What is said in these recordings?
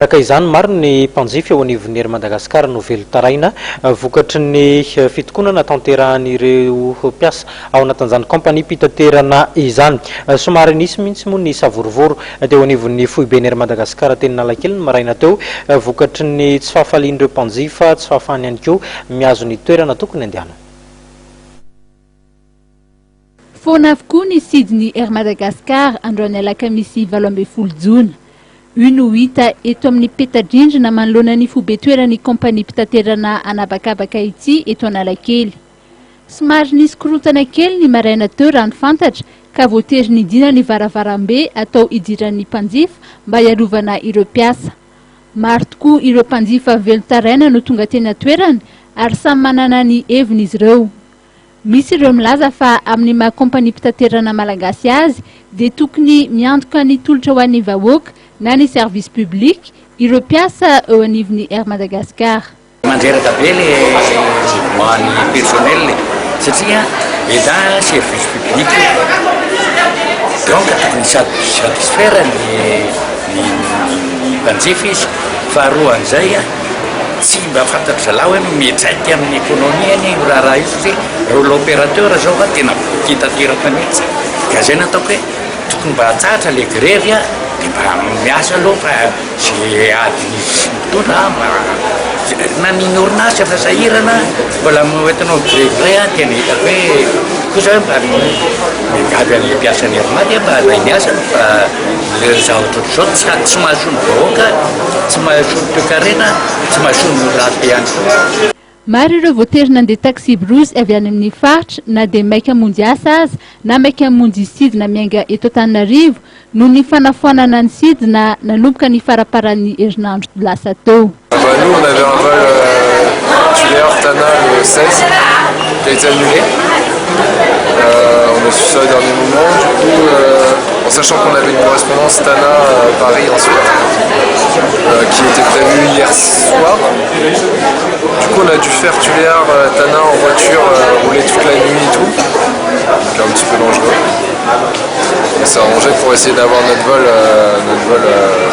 Araka izany maro ny mpanjifa eo anivon'ny Madagasikara no velotaraina vokatry ny fitokonana tanterahan'ireo mpiasa ao anatin'izany kompania mpitaterana izany. Somary nisy mihitsy moa ny savorovoro teo anivon'ny foiben'ny Madagasikara teny Analakely ny maraina teo vokatry ny tsy fahafalian'ireo mpanjifa, tsy fahafahany ihany koa mihazo ny toerana tokony andehanana. Foana avokoa ny sidin'ny Air Madagascar androany alakamisy 12 Jona. Uno hita eto amin'ny peta-drindrina manoloana ny fobe-toeran'ny kompania mpitaterana anabakabaka ity eto Analakely. Somary nisy korontana kely ny maraina teo raha ny fantatra ka voatery nidina ny varavarambe atao idiran'ny mpanjifa mba iarovana ireo mpiasa. Maro tokoa ireo mpanjifa velotaraina no tonga teny toerana ary samy manana ny heviny izy ireo. Misy ireo milaza fa amin'ny maha kompania mpitaterana malagasy azy dia tokony miantoka ny tolotra ho an'ny vahoaka na ny service public ireo mpiasa eo anivon'ny Air Madagascar. Mandreraka be le hoan'ny personnel satria eda service public donc tokony satisfaire ny mpanjifa izy faharoa an'izay tsy mba fantatra lao hoe mietsaity amin'ny économie any raha io satria rôle opérateur zao fa tena kitateraka mihitsy ka zay nataoko hoe tokony mba tsatra le grevy a dia mba miasa aloha fa zay adiny fotoana na ny orinasa fa sahirana mbola hoentinao grevy a tena hitako hoe kosa hoe mba miavy amin'ny mpiasany herinady mba ray miasa fa le zavatra zao tsy mahasolo vahoaka tsy mahasolo toe-karena tsy mahasolo raty ihany koa. Maro ireo voatery nandeha taxi brousse avy any amin'ny faritra na dia maika hamonjy asa azy na maika hamonjy sidina miainga eto Antananarivo no ny fanafoanana ny sidina nanomboka ny faraparan'ny herinandro lasa teo. Nous, on avait un vol Tuléar-Tana le 16 qui a été annulé. On a su ça au dernier moment, du coup, en sachant qu'on avait une correspondance Tana-Paris ensuite, qui était prévue hier soir. Du coup, on a dû faire Tuléar-Tana en voiture, rouler toute la nuit et tout, donc un petit peu dangereux. On s'est arrangé pour essayer d'avoir notre vol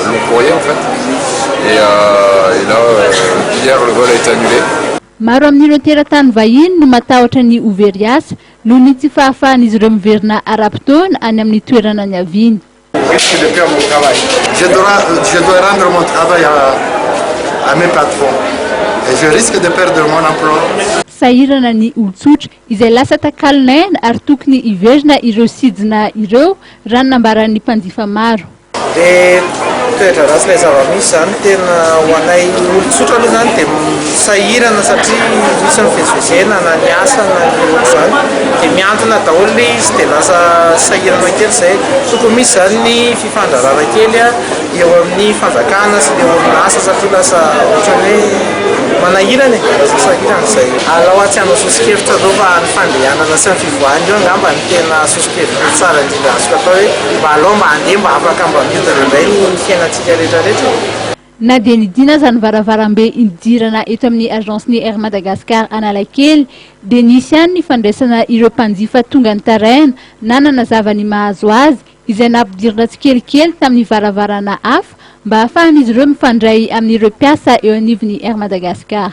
long courrier en fait. Et là, hier, le vol a été annulé. Maro amin'ireo teratany vahiny no matahotra ny overiasa noho ny tsy fahafahan'izy ireo miverina ara-potoana any amin'ny toerana ny haviany. Risque de perdre mon travail. Je dois rendre mon travail à mes patrons. Et je risque de perdre mon emploi. Sahirana ny olon-tsotra izay lasa takalonaina ary tokony hiverina ireo sidina ireo raha nambaran'ny mpanjifa maro. Toetra ratsy ilay zava-misy zany tena ho anay olon-tsotra aloha zany dia sahirana satria misy mivezivezena na ny asa na ny zany dia miantona daholo ilay izy dia lasa sahirana kely izay. Tokony misy zany ny fifandrarana kely eo amin'ny fanjakana sy ilay orinasa satria lasa ohatrany hoe manahirana lasa sahirana izay. Alao tsy hanao sosokevitra zao fa ny fandehanana sy ny fivoahana io angamba ny tena sosokevitra tsara indrindra azoko atao hoe mba alao mba handeha mba afaka mba miodana indray ny fiainantsika rehetrarehetra. Na dia nidina zany varavarambe idirana eto amin'ny agencen'ny Air Madagascar Analakely dia nisy ihany ny fandraisana ireo mpanjifa tonga ny taraina na nanazava ny mahazo azy izay nampidirana tsikelikely tamin'ny varavarana hafa mba ahafahan'izy ireo mifandray amin'ireo mpiasa eo anivon'ny Air Madagascar.